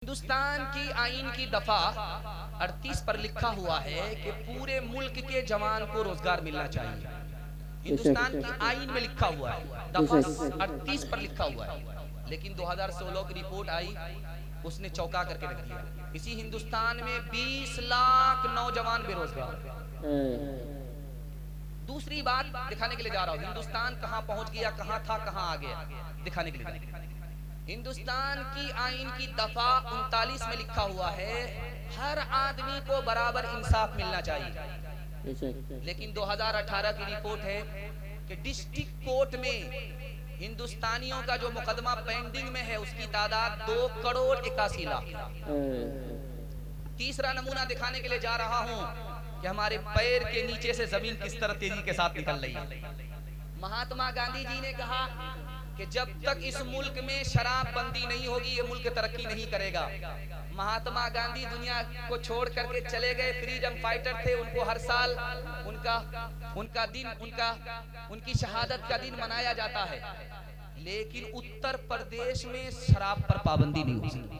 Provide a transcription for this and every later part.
हिंदुस्तान की आईन की दफा 38 पर लिखा हुआ है कि पूरे मुल्क के जवान को रोजगार मिलना चाहिए। हिंदुस्तान की आईन में लिखा हुआ है, दफा 38 पर लिखा हुआ है। लेकिन 2016 की रिपोर्ट आई, उसने चौंका करके रख दिया। इसी हिंदुस्तान में 20 लाख नौजवान बेरोजगार। दूसरी बात दिखाने के लिए जा रहा हूं, हिंदुस्तान कहां पहुंच गया, कहां था, कहां आ गया, दिखाने के लिए। हिंदुस्तान की आईन की दफा 39 में लिखा हुआ है, हर आदमी को बराबर इंसाफ मिलना चाहिए। लेकिन 2018 की रिपोर्ट है कि डिस्ट्रिक्ट कोर्ट में हिंदुस्तानियों का जो मुकदमा पेंडिंग में है उसकी तादाद 2,81,00,000। तीसरा नमूना दिखाने के लिए जा रहा हूं कि हमारे पैर के नीचे से जमीन किस तरह तेजी के साथ निकल रही है। महात्मा गांधी जी ने कहा कि जब तक इस मुल्क में शराब बंदी नहीं होगी ये मुल्क तरक्की नहीं करेगा। महात्मा गांधी दुनिया को छोड़ करके चले गए, फ्रीडम फाइटर थे, उनको हर साल उनकी शहादत का दिन मनाया जाता है। लेकिन उत्तर प्रदेश में शराब पर पाबंदी नहीं हो सकती।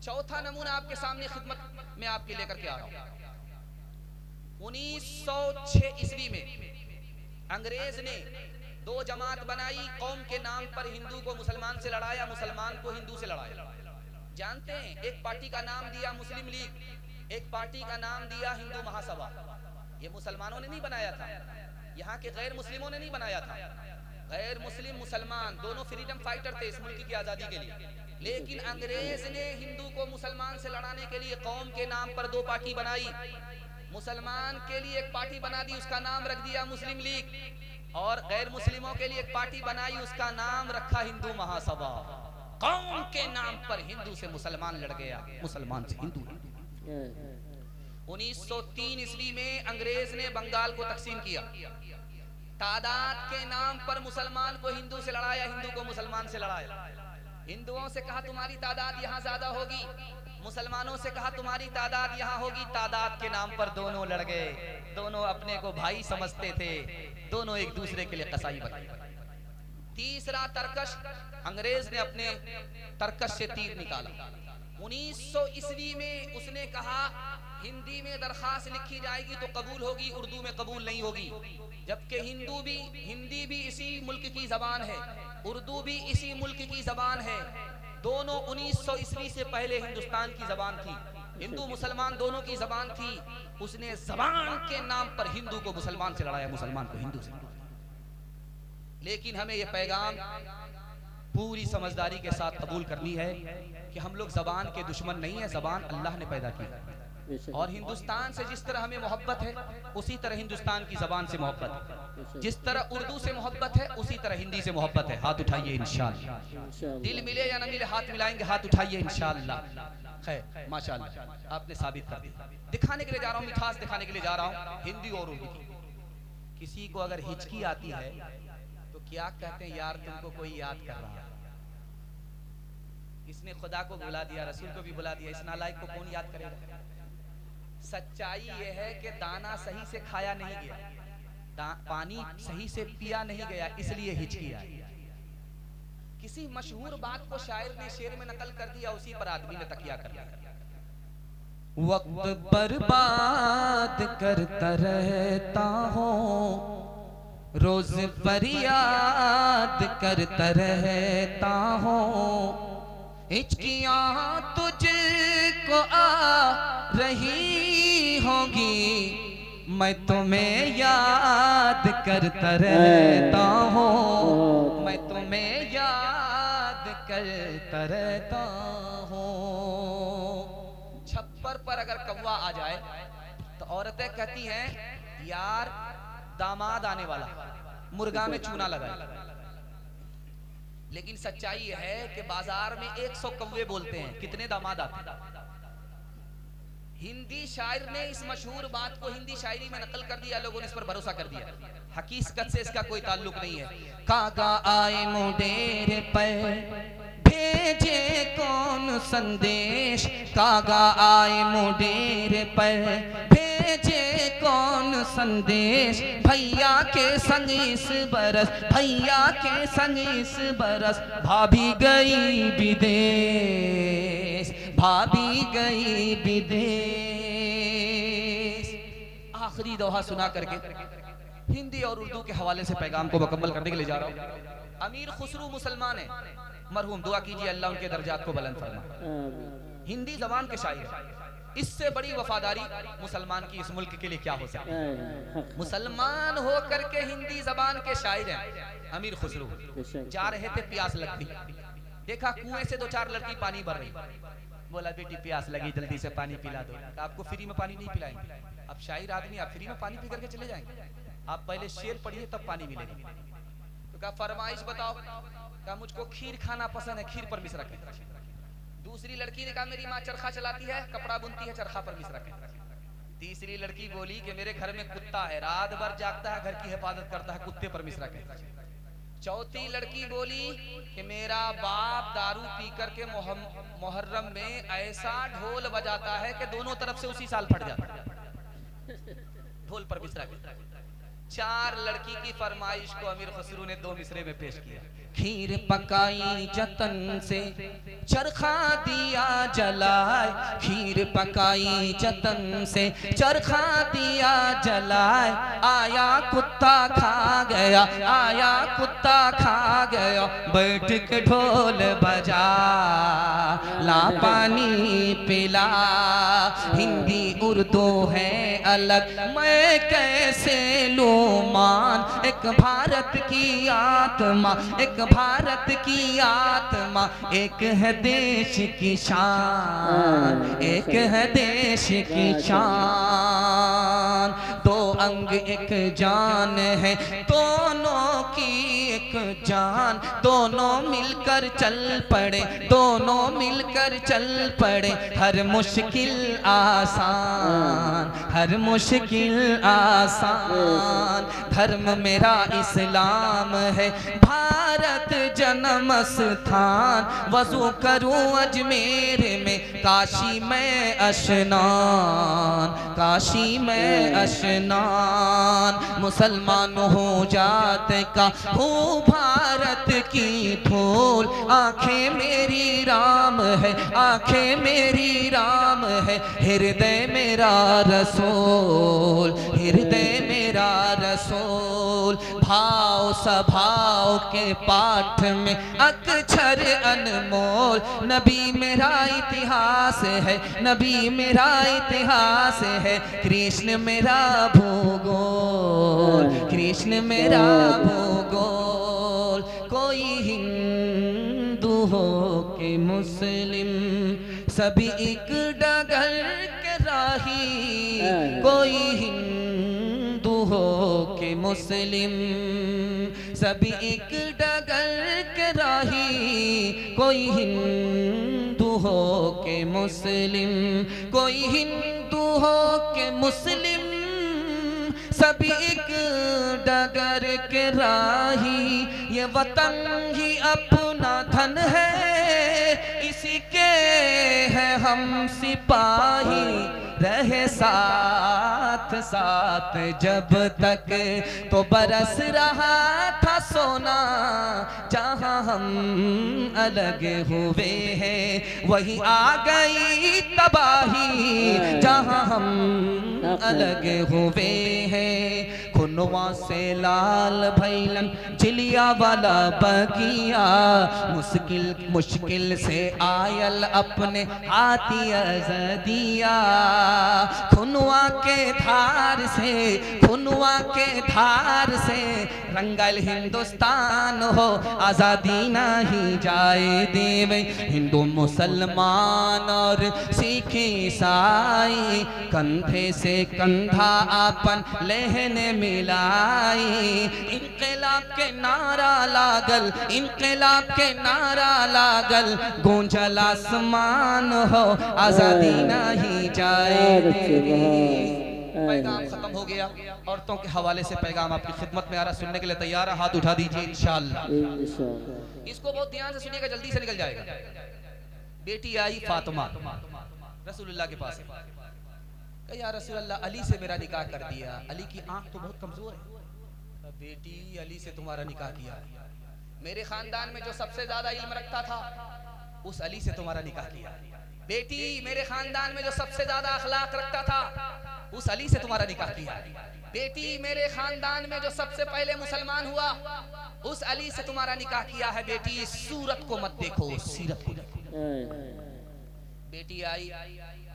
चौथा नमूना आपके सामने खिदमत में आपके लेकर के आ रहा हूं। 1906 ईस्वी में अंग्रेज ने दो जमात बनाई, कौम के नाम पर हिंदू को मुसलमान से लड़ाया, मुसलमान को हिंदू से लड़ाया। जानते हैं, एक पार्टी का नाम दिया मुस्लिम लीग, एक पार्टी का नाम दिया हिंदू महासभा। ये मुसलमानों ने नहीं बनाया था, यहाँ के गैर मुस्लिमों ने नहीं बनाया था। गैर मुस्लिम मुसलमान दोनों फ्रीडम फाइटर थे इस मुल्क की आजादी के लिए। लेकिन अंग्रेज ने हिंदू को मुसलमान से लड़ाने के लिए कौम के नाम पर दो पार्टी बनाई। मुसलमान के लिए एक पार्टी बना दी, उसका नाम रख दिया मुस्लिम लीग, और गैर मुस्लिमों के लिए एक पार्टी बनाई, उसका नाम रखा हिंदू महासभा। कौम के नाम पर हिंदू से मुसलमान लड़ गया, मुसलमान से हिंदू। 1903 ईस्वी में अंग्रेज ने बंगाल को तकसीम किया। तादाद के नाम पर मुसलमान को हिंदू से लड़ाया, हिंदू को मुसलमान से लड़ाया। हिंदुओं से कहा तुम्हारी तादाद यहाँ ज्यादा होगी, मुसलमानों से कहा तुम्हारी तादाद यहाँ होगी। तादाद के नाम पर दोनों लड़ गए, दोनों अपने को भाई समझते थे, दोनों एक दूसरे के लिए कसाई बने। तीसरा तरकश, अंग्रेज ने अपने तरकश से तीर निकाला। 1900 ईस्वी में उसने कहा हिंदी में दरखास्त लिखी जाएगी तो कबूल होगी, उर्दू में कबूल नहीं होगी। जबकि हिंदी भी इसी मुल्क की जबान है, उर्दू भी इसी मुल्क की जबान है। दोनों 1900 ईस्वी से पहले हिंदुस्तान की जबान थी, हिंदू मुसलमान दोनों की जबान थी। उसने जबान के नाम पर हिंदू को मुसलमान से लड़ाया, मुसलमान को हिंदू से। लेकिन हमें यह पैगाम पूरी समझदारी के साथ कबूल करनी है कि हम लोग जबान के दुश्मन नहीं है, जबान अल्लाह ने पैदा की है। और हिंदुस्तान से जिस तरह हमें मोहब्बत है उसी तरह हिंदुस्तान की जबान से मोहब्बत है। जिस तरह उर्दू से मोहब्बत है उसी तरह हिंदी से मोहब्बत है। हाथ उठाइए इंशाअल्लाह। दिल मिले या न मिले हाथ मिलाएंगे, हाथ उठाइए इंशाअल्लाह। खैर माशाअल्लाह आपने साबित कर दिया। दिखाने के लिए जा रहा हूँ, मिठास दिखाने के लिए जा रहा हूँ हिंदी और उर्दू की। किसी को अगर हिचकी आती है तो क्या कहते हैं, यार तुमको कोई याद कर रहा है। इसने खुदा को बुला दिया, रसूल को भी बुला दिया, इस नालायक को कौन याद करेगा। सच्चाई यह है कि दाना सही से खाया नहीं गया, पानी सही से पिया नहीं गया, इसलिए हिचकी आई। किसी मशहूर बात को शायर ने शेर में नकल कर दिया, उसी पर आदमी ने तकिया कर लिया। वक्त बर्बाद करता रहता हूँ, रोज फरियाद करता रहता हूँ। हिचकियाँ तुझको आ रही होगी, मैं तुम्हें याद करता रहता हूँ, मैं तुम्हें याद करता रहता हूँ। छप्पर पर अगर कौवा आ जाए तो औरतें कहती हैं यार दामाद आने वाला, मुर्गा में चूना लगाए। लेकिन सच्चाई यह है कि बाजार में 100 कौवे बोलते हैं, कितने दामाद आते हैं। हिंदी शायर ने इस मशहूर बात को हिंदी शायरी में नकल कर दिया, लोगों ने इस पर भरोसा कर दिया। हकीकत से इसका कोई ताल्लुक नहीं है। कागा आए मुडेर पर भेजे कौन संदेश, कागा आए मुडेर पर भेजे कौन संदेश। भैया के संग इस बरस, भैया के संग इस बरस, भाभी गई विदेश, भाभी गई विदेश। आखिरी दोहा सुना करके हिंदी और उर्दू के हवाले से पैगाम को मुकम्मल करने के लिए जा रहा हूँ। अमीर खुसरू मुसलमान है मरहूम, दुआ कीजिए अल्लाह उनके दर्जात को बुलंद फरमाए। हिंदी जबान के शायर है, इससे बड़ी वफादारी मुसलमान की इस मुल्क के लिए क्या हो सकती है। मुसलमान हो करके हिंदी जबान के शायर हैं अमीर खुसरू। जा रहे थे, प्यास लगती, देखा कुएं से 2-4 लड़की पानी भर रही, बोला बेटी प्यास लगी जल्दी से पानी पिला दो। आपको फ्री में पानी नहीं पिलाएंगे, आप शायर आदमी, आप फ्री में पानी पी करके चले जाएंगे, आप पहले शेर पढ़िए तब पानी मिलेगा। तो कहा फरमाइश बताओ, कहा मुझको खीर खाना पसंद है, खीर पर मिस रखें। दूसरी लड़की ने कहा मेरी माँ चरखा चलाती है, कपड़ा बुनती है, चरखा पर मिस रखें। तीसरी लड़की बोली कि मेरे घर में कुत्ता है, रात भर जागता है, घर की हिफाजत करता है, कुत्ते पर मिस रखें। चौथी लड़की बोली कि मेरा बाप दारू पी करके मुहर्रम में ऐसा ढोल बजाता है कि दोनों तरफ से उसी साल फट जाता है, ढोल पर मिस रखें। 4 लड़की की फरमाइश को अमीर खुसरू ने 2 मिसरे में पेश किया। खीर पकाई जतन से चरखा दिया जलाए, खीर पकाई जतन से चरखा दिया जलाए, आया कुत्ता खा गया, आया कुत्ता खा गया, बैठ के ढोल बजा ला पानी पिला। हिंदी उर्दू है अलग, मैं कैसे लूं मान, एक भारत की आत्मा, एक भारत की आत्मा, एक है देश की शान, एक है देश की शान। 2 अंग एक जान है, दोनों की एक जान, दोनों मिलकर चल पड़े, दोनों मिलकर चल पड़े, हर मुश्किल आसान, हर मुश्किल आसान। धर्म मेरा इस्लाम है, भारत जन्म स्थान, वजू करूं अजमेर में, काशी में अशनान, काशी में अशनान। मुसलमान हो जात का हूँ भारत की धूल, आंखें मेरी राम है, आंखें मेरी राम है, हृदय मेरा रसूल, हृदय मेरा रसूल। भाव स्वभाव के पाठ में अक्षर अनमोल, नबी मेरा इतिहास है, नबी मेरा इतिहास है, कृष्ण मेरा भूगोल, कृष्ण मेरा भूगोल। कोई हिंदू हो के मुस्लिम, सभी एक डगर के राही, कोई हिंदू हो के मुस्लिम, सभी एक डगर के राही, कोई हिंदू हो के मुस्लिम, कोई हिंदू हो के मुस्लिम, सभी एक डगर के राही। ये वतन ही अपना धन है, इसी के है हम सिपाही, रहे साथ साथ जब तक तो बरस रहा था सोना, जहां हम अलग हुए हैं वही आ गई तबाही, जहां हम अलग हुए हैं। खुनवा से लाल भैलन चिलिया वाला बगिया, मुश्किल मुश्किल से आयल अपने हाथी अज़दिया। खुनवा के धार से, खुनवा के धार से रंगल हिंदुस्तान हो, आज़ादी नहीं जाए देवे। हिंदू मुसलमान और सिख ईसाई, कंधे से कंधा आपन लहने मिलाई। इनकलाब के नारा लागल, इनकलाब के नारा लागल, गूंजल आसमान हो, आज़ादी नहीं जाए। पैगाम खत्म हो गया। औरतों के हवाले से पैगाम आपकी खिदमत में आ रहा, सुनने के लिए तैयार है? हाथ उठा दीजिए इंशाअल्लाह। इसको बहुत ध्यान से सुनिएगा, जल्दी से निकल जाएगा। बेटी आई फातिमा रसूलुल्लाह के पास, या रसूलुल्लाह अली से मेरा निकाह कर दिया, अली की आंख तो बहुत कमजोर है। बेटी अली से तुम्हारा निकाह किया, मेरे खानदान में जो सबसे ज्यादा इल्म रखता था उस अली से तुम्हारा निकाह किया। बेटी मेरे खानदान में जो सबसे ज्यादा अखलाक रखता था उस अली से तुम्हारा निकाह किया। बेटी मेरे खानदान में जो सबसे पहले मुसलमान हुआ उस अली से तुम्हारा निकाह किया है। बेटी सूरत को मत देखो, सीरत को देखो। बेटी आई,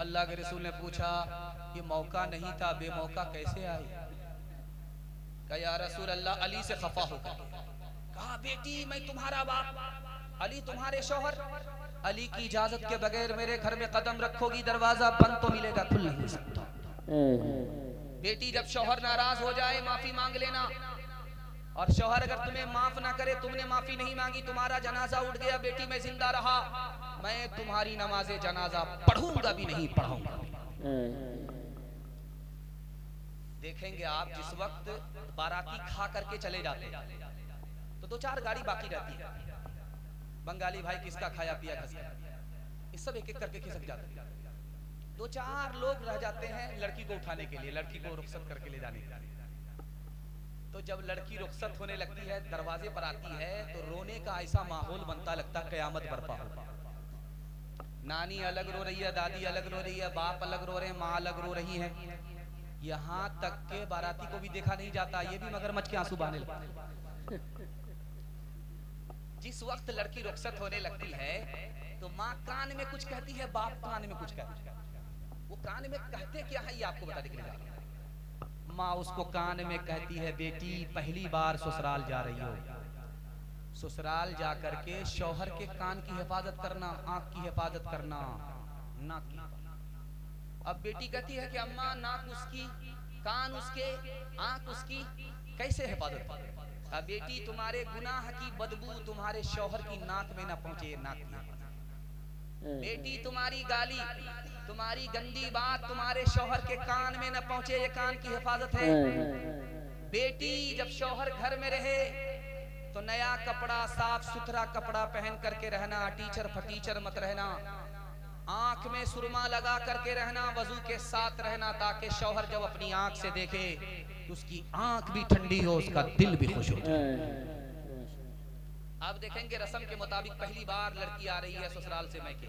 अल्लाह के रसूल ने पूछा ये मौका नहीं था, बेमौका कैसे आई? कहा या रसूल अल्लाह अली से खफा हो गया। कहा बेटी मैं तुम्हारा बाप, अली तुम्हारे शौहर, अली की इजाजत के बगैर मेरे घर में कदम रखोगी दरवाजा बंद तो मिलेगा, खुल नहीं सकता। बेटी जब शौहर नाराज हो जाए माफी मांग लेना, और शौहर अगर तुम्हें माफ ना करे, तुमने माफी नहीं मांगी, तुम्हारा जनाजा उठ गया, बेटी मैं जिंदा रहा, मैं तुम्हारी नमाजे जनाजा पढ़ूंगा भी नहीं पढ़ाऊंगा। देखेंगे आप जिस वक्त बाराती खा करके चले जाते तो 2-4 गाड़ी बाकी रहती है, बंगाली भाई किसका खाया पिया खसका, ये सब एक एक करके खिसक जाते हैं। 2-4 लोग रह जाते हैं लड़की को उठाने के लिए, लड़की को रुखसत करके ले जाने के लिए। तो जब लड़की रुखसत होने लगती है, दरवाजे पर आती है, तो रोने का ऐसा माहौल बनता लगता कयामत बर्पा हो। नानी अलग रो रही है, दादी अलग रो रही है, बाप अलग रो रहे हैं, माँ अलग रो रही है, यहाँ तक के बाराती को भी देखा नहीं जाता, ये भी मगरमच्छ के आंसू बहाने लगते। जिस वक्त लड़की रुखसत होने लगती है तो माँ कान में कुछ कहती है, बाप कान में कुछ कहती है। वो कान में कहते क्या है ये आपको बताने के लिए जा रहा हूं। माँ उसको कान में कहती है बेटी पहली बार ससुराल जा रही हो, ससुराल जा करके शौहर के कान की हिफाजत करना, आंख की हिफाजत करना, नाक की। अब बेटी कहती है कि अम्मा नाक उसकी, कान उसके, आंख उसकी, कैसे हिफाजत करें? अब बेटी तुम्हारे गुनाह की बदबू तुम्हारे शौहर की नाक में ना पहुंचे, नाक की। बेटी तुम्हारी गाली, तुम्हारी गंदी बात तुम्हारे शौहर के कान में न पहुंचे, ये कान की हिफाजत है। बेटी जब शौहर घर में रहे तो नया कपड़ा, साफ सुथरा कपड़ा पहन करके रहना, टीचर फटीचर मत रहना, आंख में सुरमा लगा करके रहना, वजू के साथ रहना, ताकि शौहर जब अपनी आंख से देखे तो उसकी आंख भी ठंडी हो, उसका दिल भी खुश हो। अब देखेंगे रस्म के मुताबिक पहली बार लड़की आ रही है ससुराल से मैके,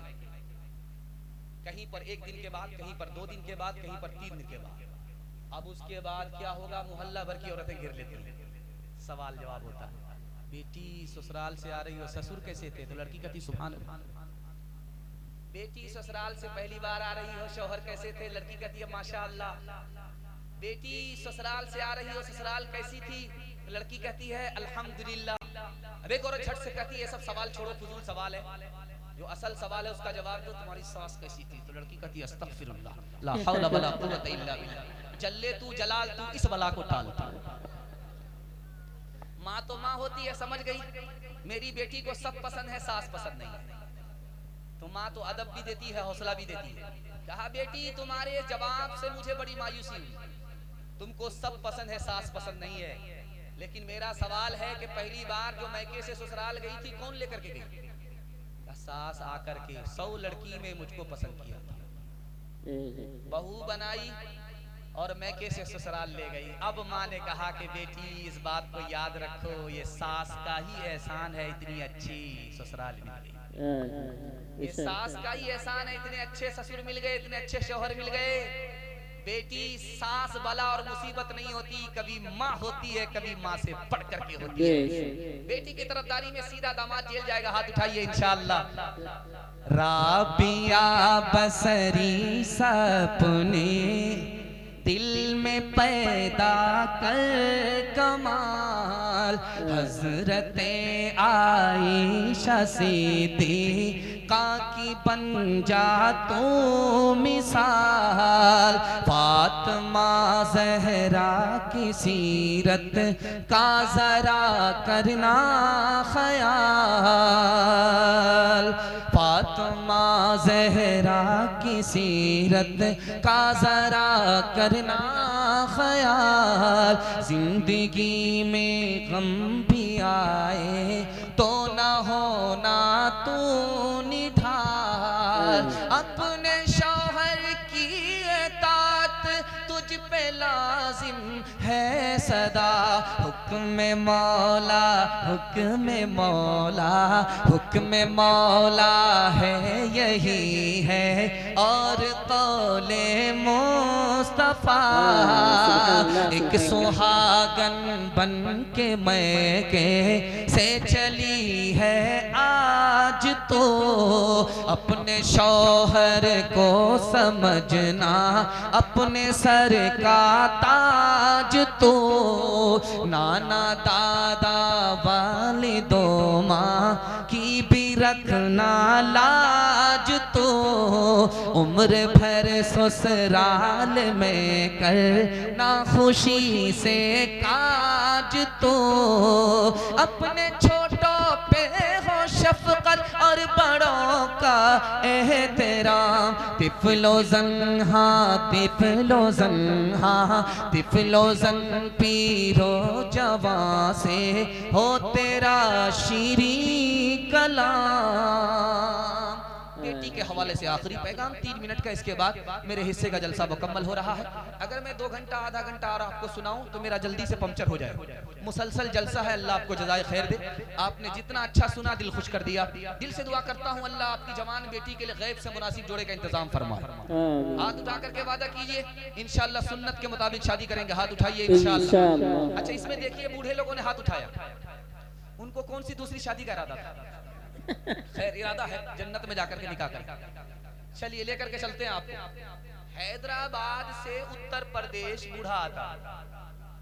कहीं पर 1 दिन के बाद, कहीं पर 2 दिन के बाद, कहीं पर 3 दिन के बाद। अब उसके बाद क्या होगा? मोहल्ला भर की औरतें घेर लेती हैं, सवाल जवाब होता है, बेटी ससुराल से आ रही हो, ससुर कैसे थे? तो लड़की कहती सुभान अल्लाह। बेटी ससुराल से पहली बार आ रही हो, शौहर कैसे थे? लड़की कहती है माशाअल्लाह। बेटी ससुराल से आ रही हो, ससुराल कैसी थी? लड़की कहती है अल्हम्दुलिल्लाह। अब एक औरत झट से कहती है ये सब सवाल छोड़ो, फजूल सवाल है, जो असल सवाल है उसका जवाब दो, तुम्हारी सास कैसी थी? तो लड़की कहती है अस्तगफिरुल्लाह, ला हौला वला कुव्वता इल्ला बिल्लाह, जल्ले तू जलाल तू इस बला को टाल। माँ तो माँ होती है, समझ गई मेरी बेटी को सब पसंद है, सास पसंद नहीं है, तो माँ तो अदब भी देती है, हौसला भी देती है। कहा बेटी तुम्हारे जवाब से मुझे बड़ी मायूसी हुई, तुमको सब पसंद है, सास पसंद नहीं है, लेकिन मेरा सवाल है कि पहली बार जो मैके से ससुराल गई थी कौन लेकर के गई? सास आकर के 100 लड़की में मुझको पसंद किया था, बहू बनाई और मैके से ससुराल ले गई। अब माँ ने कहा कि बेटी इस बात को याद रखो, ये सास का ही एहसान है, इतनी अच्छी ससुराल मिल गई, ये सास का ही एहसान है, इतने अच्छे ससुर मिल गए, इतने अच्छे शौहर मिल गए। बेटी सास बला और मुसीबत नहीं होती, कभी माँ होती है, कभी माँ से बढ़ करके होती है। बेटी की तरफदारी में सीधा दामाद जेल जाएगा, हाथ उठाइए इंशाअल्लाह। राबिया बसरी सपने दिल में पैदा कर कमाल, हजरते आयशा सिद्दीक़ा की बन जा तू मिसाल, फातिमा ज़हरा की सीरत का जरा करना ख्याल, फातिमा ज़हरा की सीरत का जरा करना ख्याल, जिंदगी में गम भी आए तो न होना तू निढाल, अपने शौहर की इताअत तुझ पे लाजिम है सदा हुक्म मौला, हुक्म मौला, हुक्म मौला है यही है और कौले मुस्तफा। एक सुहागन बन के मैं के से चली है आज तो, अपने शौहर को समझना अपने सर का ताज तो। नाना दादा वालिदों माँ की भी रखना लाज तो, उम्र भर ससुराल में करना खुशी से काज तो। अपने छोटों पे हो शफकत और बड़ों का एहतराम। तिफलो ज़न्हा, तिफलो ज़न्हा, तिफलो ज़न पीरो जवां से हो तेरा शीरी कलाम। बेटी के हवाले से आखिरी पैगाम 3 मिनट का, इसके बाद मेरे हिस्से का जलसा मुकम्मल हो रहा है। अगर मैं 2 घंटा आधा घंटा और आपको सुनाऊं तो मेरा जल्दी से पंक्चर हो जाए। मुसलसल जलसा है, अल्लाह आपको जज़ाए खैर दे। आपने जितना अच्छा सुना दिल खुश कर दिया। दिल से दुआ करता हूं अल्लाह आपकी जवान बेटी के लिए गैब से मुनासिब जोड़े का इंतजाम फरमाए। हाथ उठा करके वादा कीजिए इंशाअल्लाह सुन्नत के मुताबिक शादी करेंगे। हाथ उठाइए इंशाअल्लाह। अच्छा, इसमें देखिए बूढ़े लोगों ने हाथ उठाया, उनको कौन सी दूसरी शादी का इरादा था? खैर इरादा है जन्नत में जाकर के निकाह करें। चलिए लेकर के चलते हैं आपको। हैदराबाद से उत्तर प्रदेश बूढ़ा आता,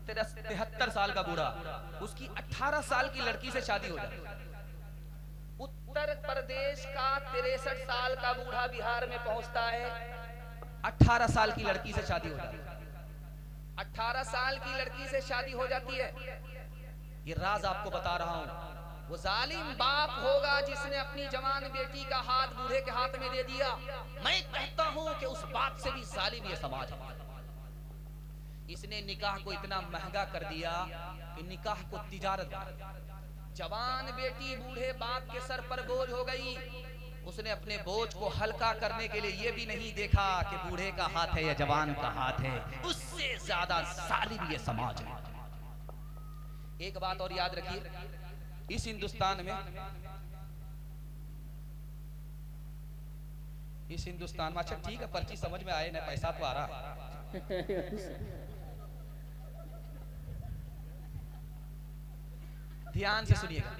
73 साल का बूढ़ा, उसकी 18 साल की लड़की से शादी हो जाती। उत्तर प्रदेश का 63 साल का बूढ़ा बिहार में पहुंचता है, 18 साल की लड़की से शादी हो जाती है। 18 साल की लड़की से शादी हो जाती है। ये राज आपको बता रहा हूं। वो जालिम बाप होगा जिसने अपनी जवान बेटी का हाथ बूढ़े के हाथ में दे दिया। मैं कहता हूं कि उस बाप से भी जालिम ये समाज है। इसने निकाह को इतना महंगा कर दिया कि निकाह को तिजारत बना दिया। जवान बेटी बूढ़े बाप के सर पर बोझ हो गई। उसने अपने बोझ को हल्का करने के लिए ये भी नहीं देखा कि बूढ़े का हाथ है या जवान का हाथ है। उससे ज्यादा जालिम ये समाज है। एक बात और याद रखिए, इस हिंदुस्तान में अच्छा ठीक है, पर्ची समझ में आए ना, पैसा तो आ रहा। ध्यान से सुनिएगा,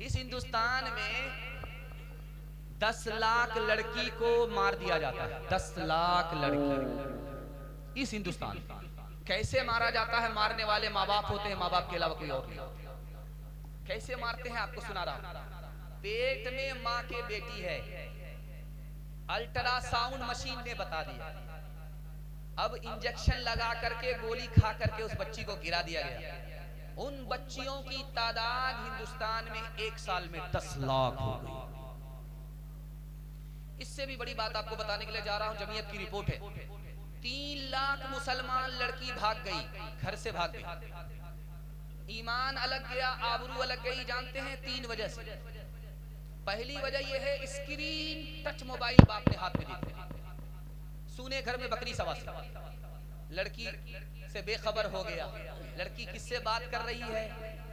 इस हिंदुस्तान में 10 लाख लड़की को मार दिया जाता है। 10 लाख लड़की इस हिंदुस्तान। कैसे मारा जाता है? मारने वाले माँ बाप होते हैं, माँ बाप के अलावा कोई और नहीं। कैसे मारते हैं आपको सुना रहा हूं। पेट में माँ के बेटी है, अल्ट्रासाउंड मशीन ने बता दिया। अब इंजेक्शन लगा करके गोली खा करके उस बच्ची को गिरा दिया गया। उन बच्चियों की तादाद हिंदुस्तान में 1 साल में 10 लाख हो गई। इससे भी बड़ी बात आपको बताने के लिए जा रहा हूं, जमीयत की रिपोर्ट है। 3 लाख मुसलमान लड़की भाग गई, घर से भाग गई। ईमान अलग गया, आबरू अलग गई। जानते हैं 3 वजह से। पहली वजह यह है, स्क्रीन टच मोबाइल बाप ने हाथ में दी। सुने घर में बकरी सवा से, लड़की से बेखबर हो गया। लड़की किससे बात कर रही है,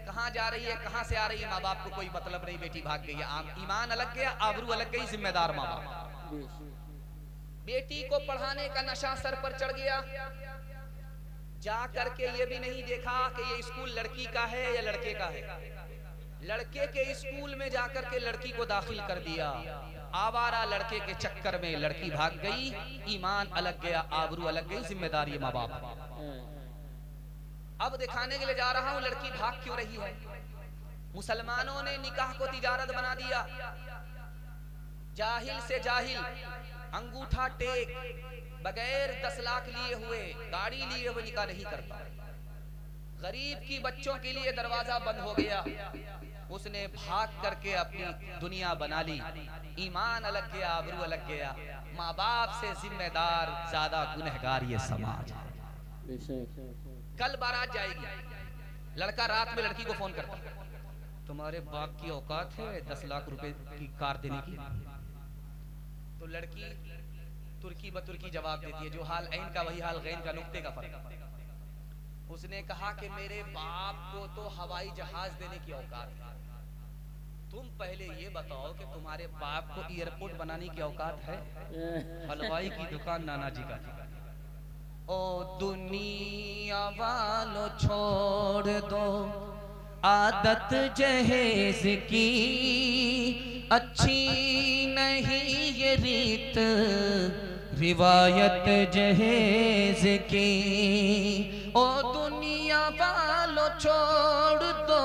कहां जा रही है, कहां से आ रही है, माँ बाप को कोई मतलब नहीं। बेटी भाग गई है। ईमान अलग गया, आबरू अलग गई, जिम्मेदार माँ बाप। बेटी को पढ़ाने का नशा सर पर चढ़ गया। जा करके ये भी नहीं देखा कि ये स्कूल लड़की का है या लड़के का है। लड़के के स्कूल में जाकर के लड़की को दाखिल कर दिया। आवारा लड़के के चक्कर में लड़की भाग गई। ईमान अलग गया, आबरू अलग गई, जिम्मेदारी माँ बाप। अब दिखाने के लिए जा रहा हूं लड़की भाग क्यों रही है। मुसलमानों ने निकाह को तिजारत बना दिया। जाहिल से जाहिल अंगूठा टेक बगैर 10 लाख लिए हुए, गाड़ी लिए हुए निकाह नहीं करता। गरीब की बच्चों के लिए दरवाजा बंद हो गया। उसने भाग करके अपनी दुनिया बना ली। ईमान अलग गया, आबरू अलग गया। माँ बाप से जिम्मेदार ज्यादा गुनहगार ये समाज है। कल बारात जाएगी, लड़का रात में लड़की को फोन करता, तुम्हारे बाप की औकात है 10 लाख रुपए की कार देने की? तो लड़की तुर्की बतुर्की जवाब देती है, जो हाल ऐन का वही हाल गैन का, नुक्ते का फर्क। उसने कहा कि मेरे बाप को तो हवाई जहाज देने की औकात है, तुम पहले ये बताओ कि तुम्हारे बाप को एयरपोर्ट बनाने की औकात है? हलवाई की दुकान नाना जी का ठिकाना। ओ दुनिया वालों छोड़ दो आदत जहेज की, अच्छी नहीं ये रीत रिवायत जहेज की। ओ दुनिया वालों छोड़ दो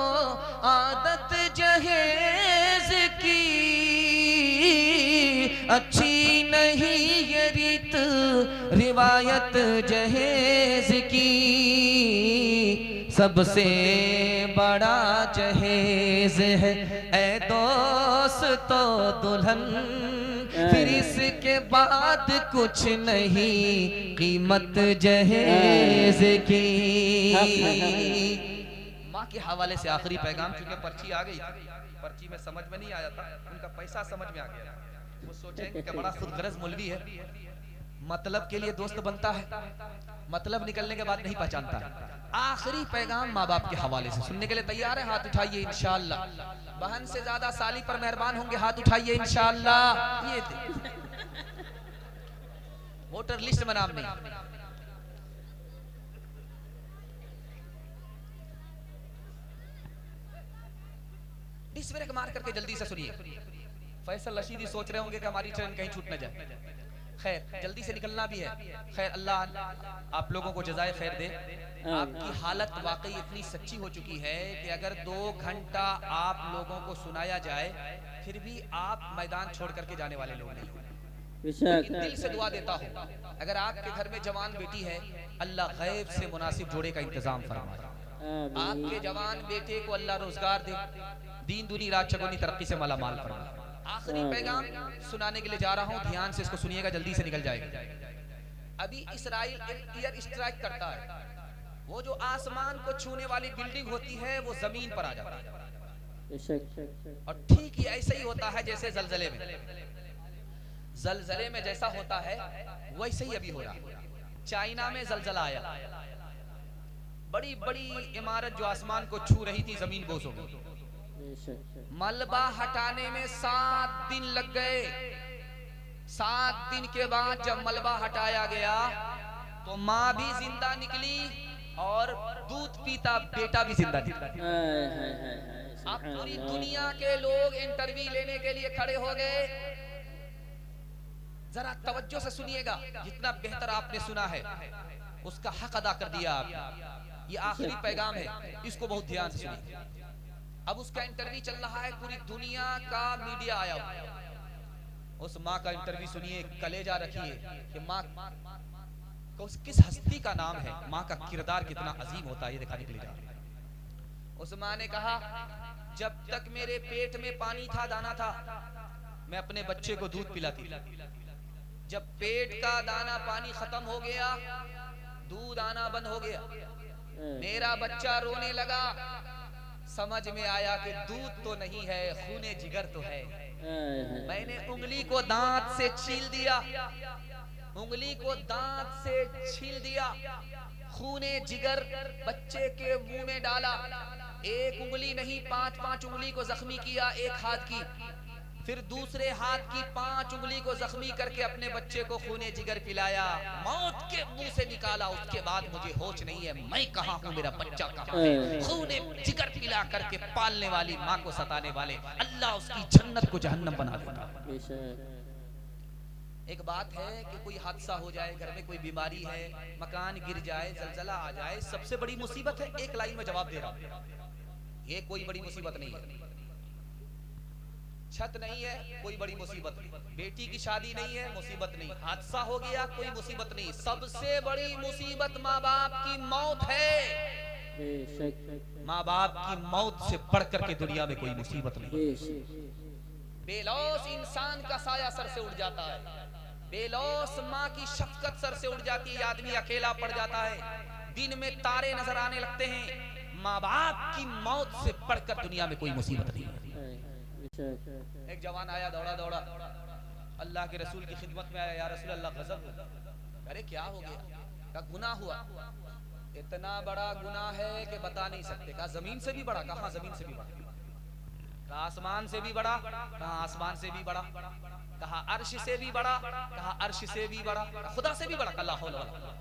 आदत जहेज की, अच्छी नहीं ये रीत रिवायत जहेज की। सबसे बड़ा जहेज है ऐ दोस्तो दुल्हन, फिर इसके बाद कुछ नहीं कीमत जहेज की। माँ के हवाले से आखिरी पैगाम, चूंकि पर्ची आ गई थी, पर्ची में समझ में नहीं आया था, उनका पैसा समझ में आ गया। वो सोचेंगे कि बड़ा खुदगर्ज मौलवी है, मतलब के लिए दोस्त बनता है, मतलब निकलने के बाद नहीं पहचानता। आखिरी पैगाम माँ बाप के हवाले से सुनने के लिए तैयार है? हाथ उठाइए इंशाअल्लाह। बहन से ज्यादा साली पर मेहरबान होंगे, हाथ उठाइए इंशाअल्लाह। ये वोटर लिस्ट में नाम नहीं। डिस ब्रेक मार करके जल्दी से सुनिए। फैसल रशीदी सोच रहे होंगे कि हमारी ट्रेन कहीं छूट न जाए। खैर जल्दी से निकलना भी है। खैर अल्लाह आप लोगों को जज़ाए खैर दे। आपकी हालत वाकई इतनी सच्ची हो चुकी है कि अगर 2 घंटा आप लोगों को सुनाया जाए फिर भी आप मैदान छोड़ करके जाने वाले लोग नहीं। लेकिन दिल से दुआ देता हूँ, अगर आपके घर में जवान बेटी है, अल्लाह गैब से मुनासिब जोड़े का इंतजाम फरमाए। आपके जवान बेटे को अल्लाह रोजगार दे, दीन दुनी रात चगुनी तरक्की से माला माल फरमाए। आखिरी पैगाम सुनाने के लिए जा रहा हूँ, ध्यान से इसको सुनिएगा, जल्दी से निकल जाएगा। अभी इस्राइल एयर स्ट्राइक करता है, वो जो आसमान को छूने वाली बिल्डिंग होती है वो जमीन पर आ जाती है। और ठीक ही ऐसा ही होता है जैसे जलजले में जैसा होता है वैसे ही अभी हो रहा है। चाइना में जलजला आया, बड़ी बड़ी इमारत जो आसमान को छू रही थी जमीन बोझ हो गई। मलबा हटाने में 7 दिन लग गए। 7 दिन के बाद जब मलबा हटाया गया तो माँ भी जिंदा निकली और दूध पीता बेटा भी जिंदा निकला। अब पूरी दुनिया के लोग इंटरव्यू लेने के लिए खड़े हो गए। जरा तवज्जो से सुनिएगा, जितना बेहतर आपने सुना है उसका हक अदा कर दिया आपने। ये आखिरी पैगाम है, इसको बहुत ध्यान से सुनिए। अब उसका इंटरव्यू चल रहा है, पूरी दुनिया का मीडिया आया हुआ। उस माँ का इंटरव्यू सुनिए, कलेजा रखिए कि माँ को किस हस्ती का नाम है, माँ का किरदार कितना अजीम होता है, ये दिखाने के लिए जा रहा है। उस माँ ने कहा, जब तक मेरे पेट में पानी था, दाना था, मैं अपने बच्चे को दूध पिलाती। जब पेट का दाना पानी खत्म हो गया, दूध आना बंद हो गया, मेरा बच्चा रोने लगा। समझ में आया कि दूध तो नहीं है, खूने जिगर तो है। मैंने उंगली को दांत से छील दिया, उंगली को दांत से छील दिया, खूने जिगर बच्चे के मुंह में डाला। एक उंगली नहीं, 5-5 उंगली को जख्मी किया, एक हाथ की, फिर दूसरे हाथ की 5 उंगली को जख्मी करके अपने बच्चे को खूने जिगर पिलाया, मौत के मुंह से निकाला। उसके बाद मुझे होश नहीं है, मैं कहाँ हूँ, मेरा बच्चा कहाँ है। खूने जिगर पिला करके पालने वाली माँ को सताने वाले, अल्लाह उसकी जन्नत को जहन्नम बना देगा। एक बात है कि कोई हादसा हो जाए, घर में कोई बीमारी है, मकान गिर जाए, जलजला आ जाए, सबसे बड़ी मुसीबत है। एक लाइन में जवाब दे रहा हूँ, ये कोई बड़ी मुसीबत नहीं है। छत नहीं है, कोई बड़ी मुसीबत नहीं। बेटी की शादी नहीं है, मुसीबत नहीं। हादसा हो गया, कोई मुसीबत नहीं। सबसे बड़ी मुसीबत माँ बाप की मौत है। माँ बाप की मौत से बढ़कर के दुनिया में कोई मुसीबत नहीं। बेलौस इंसान का साया सर से उड़ जाता है, बेलौस माँ की शफकत सर से उड़ जाती है, आदमी अकेला पड़ जाता है, दिन में तारे नजर आने लगते हैं। माँ बाप की मौत से बढ़कर दुनिया में कोई मुसीबत नहीं है। एक जवान आया दौड़ा दौड़ा, अल्लाह के रसूल की खिदमत में आया, या रसूल अल्लाह, गजब। अरे क्या हो गया? का गुनाह हुआ। इतना बड़ा गुनाह है कि बता नहीं सकते। कहा जमीन से भी बड़ा, कहा जमीन से भी बड़ा, कहा आसमान से भी बड़ा, कहा आसमान से भी बड़ा, कहा अर्श से भी बड़ा, कहा अर्श से भी बड़ा, कहा खुदा से भी बड़ा। कहा ला हौल वला कुव्वता।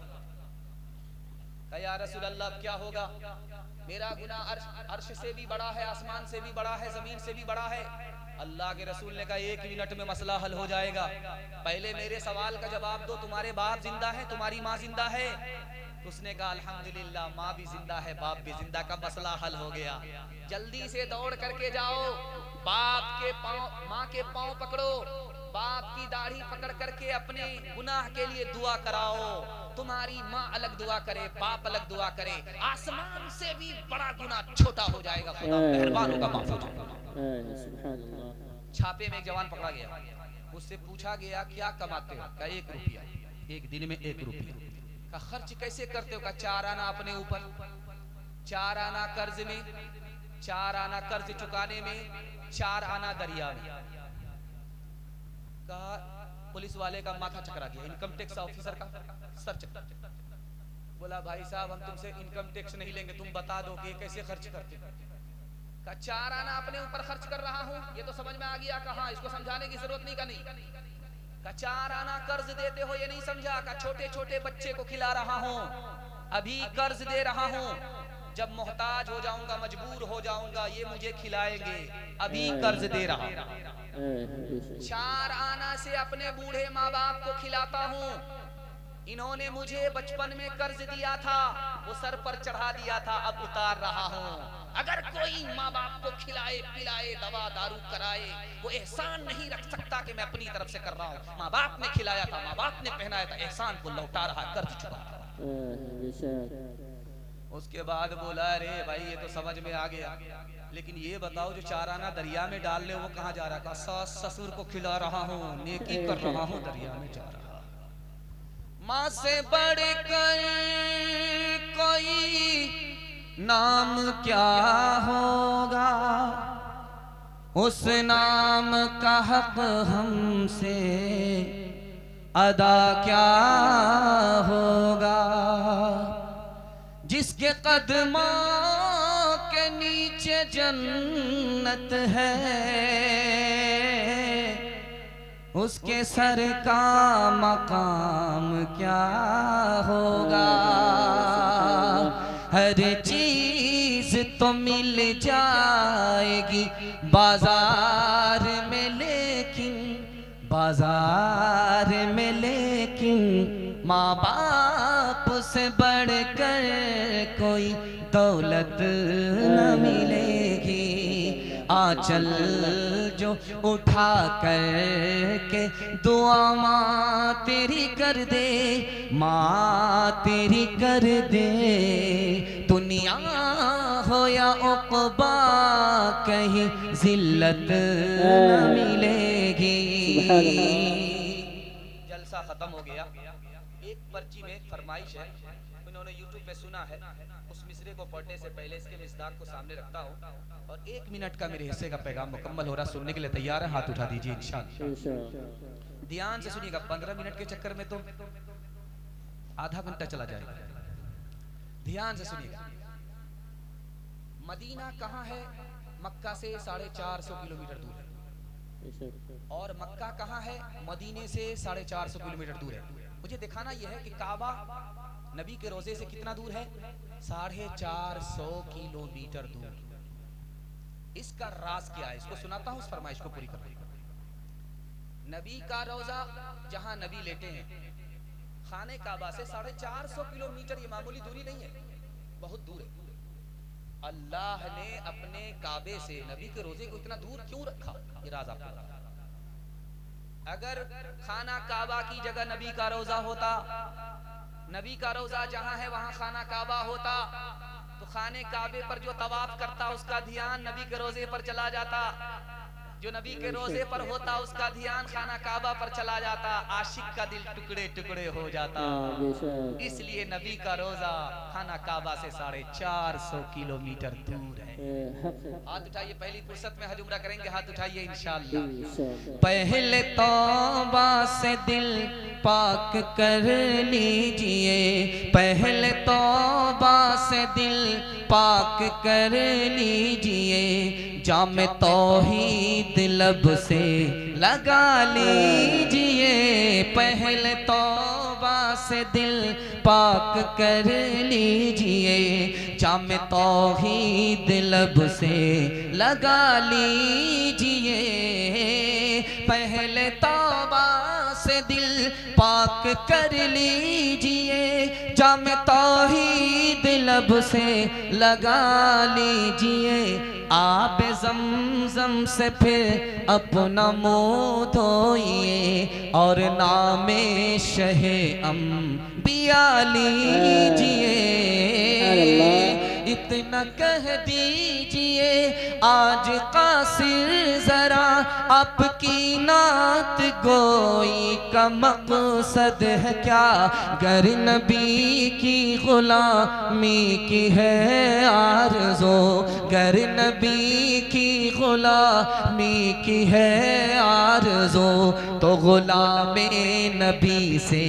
कहा या रसूल अल्लाह क्या होगा, मेरा गुनाह अर्श से भी बड़ा है, आसमान से भी बड़ा है, जमीन से भी बड़ा है। अल्लाह के रसूल ने कहा 1 मिनट में मसला हल हो जाएगा। पहले मेरे सवाल का जवाब दो, तुम्हारे बाप जिंदा है, तुम्हारी माँ जिंदा है? उसने कहा अल्हम्दुलिल्लाह माँ भी जिंदा है, बाप भी जिंदा। का मसला हल हो गया। जल्दी से दौड़ करके जाओ, बाप के पाँव, माँ के पाँव पकड़ो, बाप की दाढ़ी पकड़ करके अपने गुनाह के लिए दुआ कराओ। तुम्हारी माँ अलग दुआ करे, बाप अलग दुआ करे, आसमान से भी बड़ा गुनाह छोटा हो जाएगा, खुदा मेहरबान होगा, माफ हो जाएगा। छापे में एक जवान पकड़ा गया, उससे पूछा गया क्या कमाते हो? कहा 1 रुपया, एक दिन में 1 रुपया। का खर्च कैसे करते हो? का 4 आना अपने ऊपर, 4 आना कर्ज में, 4 आना कर्ज चुकाने में, 4 आना दरिया में। कहा पुलिस वाले का माथा चकरा गया, इनकम टैक्स ऑफिसर का सर चकरा। बोला भाई साहब हम तुमसे इनकम टैक्स नहीं लेंगे, तुम बता दो कि कैसे खर्च करते। का 4 आना अपने ऊपर खर्च कर रहा हूँ, ये तो समझ में आ गया। कहा इसको समझाने की जरूरत नहीं। का नहीं का 4 आना कर्ज देते हो, ये नहीं समझा। का छोटे छोटे बच्चे को खिला रहा हूँ, अभी कर्ज दे रहा हूँ, जब मोहताज हो जाऊंगा, मजबूर हो जाऊंगा, ये मुझे खिलाएंगे, अभी कर्ज दे रहा हूँ। 4 आना से अपने बूढ़े माँ बाप को खिलाता हूँ। इन्होंने मुझे बचपन में कर्ज दिया था, वो सर पर चढ़ा दिया था, अब उतार रहा हूँ। अगर कोई माँ बाप को खिलाए पिलाए, दवा दारू कराए, वो एहसान नहीं रख सकता कि मैं अपनी तरफ से कर रहा हूँ। माँ बाप ने खिलाया था, माँ बाप ने पहनाया था, एहसान को लौटा रहा, कर्ज चुका रहा। उसके बाद बोला अरे भाई ये तो समझ में आ गया, लेकिन ये बताओ जो 4 आना दरिया में डाल ले वो कहाँ जा रहा? कहा सास ससुर को खिला रहा हूँ, नेकी कर रहा हूँ, दरिया में जा रहा। माँ से बढ़कर कोई नाम क्या होगा, उस नाम का हक हमसे अदा क्या होगा। जिसके कदमों के नीचे जन्नत है, उसके सर का मकाम क्या होगा। हर चीज तो मिल जाएगी बाजार में, लेकिन बाजार में लेकिन माँ बाप से बढ़कर कोई दौलत न मिलेगी। आंचल जो उठा कर के दुआ माँ तेरी कर दे, माँ तेरी कर दे, दुनिया हो या उक़बा कहीं जिल्लत न मिलेगी। जलसा खत्म हो गया। एक पर्ची में फरमाइश है, उन्होंने यूट्यूब पे सुना है, उस मिसरे को पढ़ने से पहले इसके मिसदाक को सामने रखता हूँ और 1 मिनट का मेरे हिस्से का पैगाम मुकम्मल हो रहा। सुनने के लिए तैयार है? हाथ उठा दीजिए इंशाअल्लाह। ध्यान से सुनिएगा, 15 मिनट के चक्कर में तो आधा घंटा चला जाएगा। ध्यान से सुनिएगा। मदीना कहाँ है? मक्का से 450 किलोमीटर दूर है। और मक्का कहाँ है? मदीने से 450 किलोमीटर दूर है। मुझे दिखाना यह है कि काबा नबी के रोजे से कितना दूर है? 450 किलोमीटर दूर। इसका राज क्या है? इसको सुनाता हूँ, उस फरमाइश को पूरी करते हैं। नबी का रोजा जहां नबी लेटे हैं, खाने काबा से 450 किलोमीटर, ये मामूली दूरी नहीं है, बहुत दूर है। अल्लाह ने अपने काबे से नबी के रोजे को इतना दूर क्यों रखा? ये राज आपको बता। अगर खाना काबा की जगह नबी का रोजा होता, नबी का रोजा जहां है वहां खाना काबा होता, तो खाने काबे पर जो तवाफ करता उसका ध्यान नबी के रोजे पर चला जाता। जो नबी के रोजे पर होता उसका ध्यान खाना काबा पर चला जाता, आशिक का दिल टुकड़े टुकड़े हो जाता। इसलिए नबी का रोजा खाना काबा से 450 किलोमीटर दूर है। हाथ उठाइए, पहली फुर्सत में हज उम्रा करेंगे, हाथ उठाइए इंशाअल्लाह। पहले तौबा से दिल पाक कर लीजिए, पहले तौबा से दिल पाक कर लीजिए, जाम तौहीद लब से लगा लीजिए, पहले तौबा से दिल पाक कर लीजिए, जाम तौहीद लब से लगा लीजिए, पहले तौबा से दिल पाक कर लीजिए, जाम तौहीद लब से लगा लीजिए, आब ज़मज़म से फिर अपना मुँह धोइए और नामे शहे अंबिया लीजिए। इतना कह दीजिए आज कासिर जरा, आपकी नात गोई का मकसद है क्या, गर नबी की गुलामी की है आरज़ो, गर नबी की गुलामी की है आरज़ो, तो गुलामे नबी से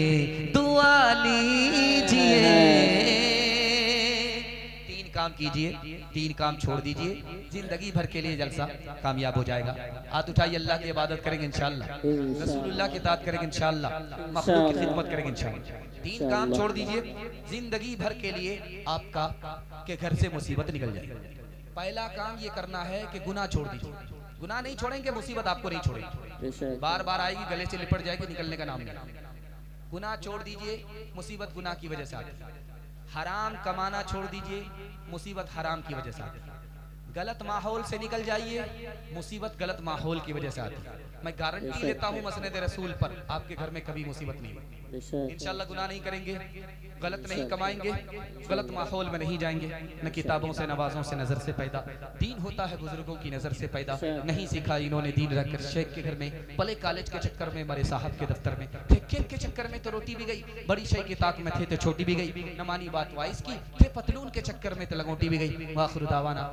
दुआ लीजिए। काम कीजिए, 3 काम छोड़ दीजिए, जिंदगी भर के लिए जलसा कामयाब हो जाएगा। हाथ उठाइए, अल्लाह की इबादत करेंगे इंशाअल्लाह, रसूलुल्लाह की इताअत करेंगे इंशाअल्लाह, मखलूक की खिदमत करेंगे इंशाअल्लाह। 3 काम छोड़ दीजिए, जिंदगी भर के लिए आपका के घर से मुसीबत निकल जाएगी। पहला काम ये करना है कि गुनाह छोड़ दीजिए। गुनाह नहीं छोड़ेंगे, मुसीबत आपको नहीं छोड़ेगी, बार बार आएगी, गले से लिपट जाएगी, निकलने का नाम नहीं। गुनाह छोड़ दीजिए, मुसीबत गुनाह की वजह से आती है। हराम कमाना छोड़ दीजिए, मुसीबत हराम की वजह से आती है। गलत माहौल से निकल जाइए, मुसीबत गलत माहौल की वजह से आती है। मैं गारंटी लेता हूँ मसनद रसूल पर, आपके घर में कभी मुसीबत नहीं होगी। इंशाअल्लाह गुनाह नहीं करेंगे, गलत नहीं कमाएंगे, गलत माहौल में नहीं जाएंगे, न किताबों से नवाजों से नजर से पैदा। दीन होता है बुजुर्गों की नजर से पैदा, नहीं सीखा इन्होंने दीन रखकर शेख के घर में, पले कॉलेज के चक्कर में, मरे साहब के दफ्तर में, खेत के चक्कर में तो रोटी भी गई, बड़ी शेख की ताक में थे तो छोटी भी गई, न मानी बात वाइस की, थे पतलून के चक्कर में तो लंगोटी भी गई। वाखिर दावाना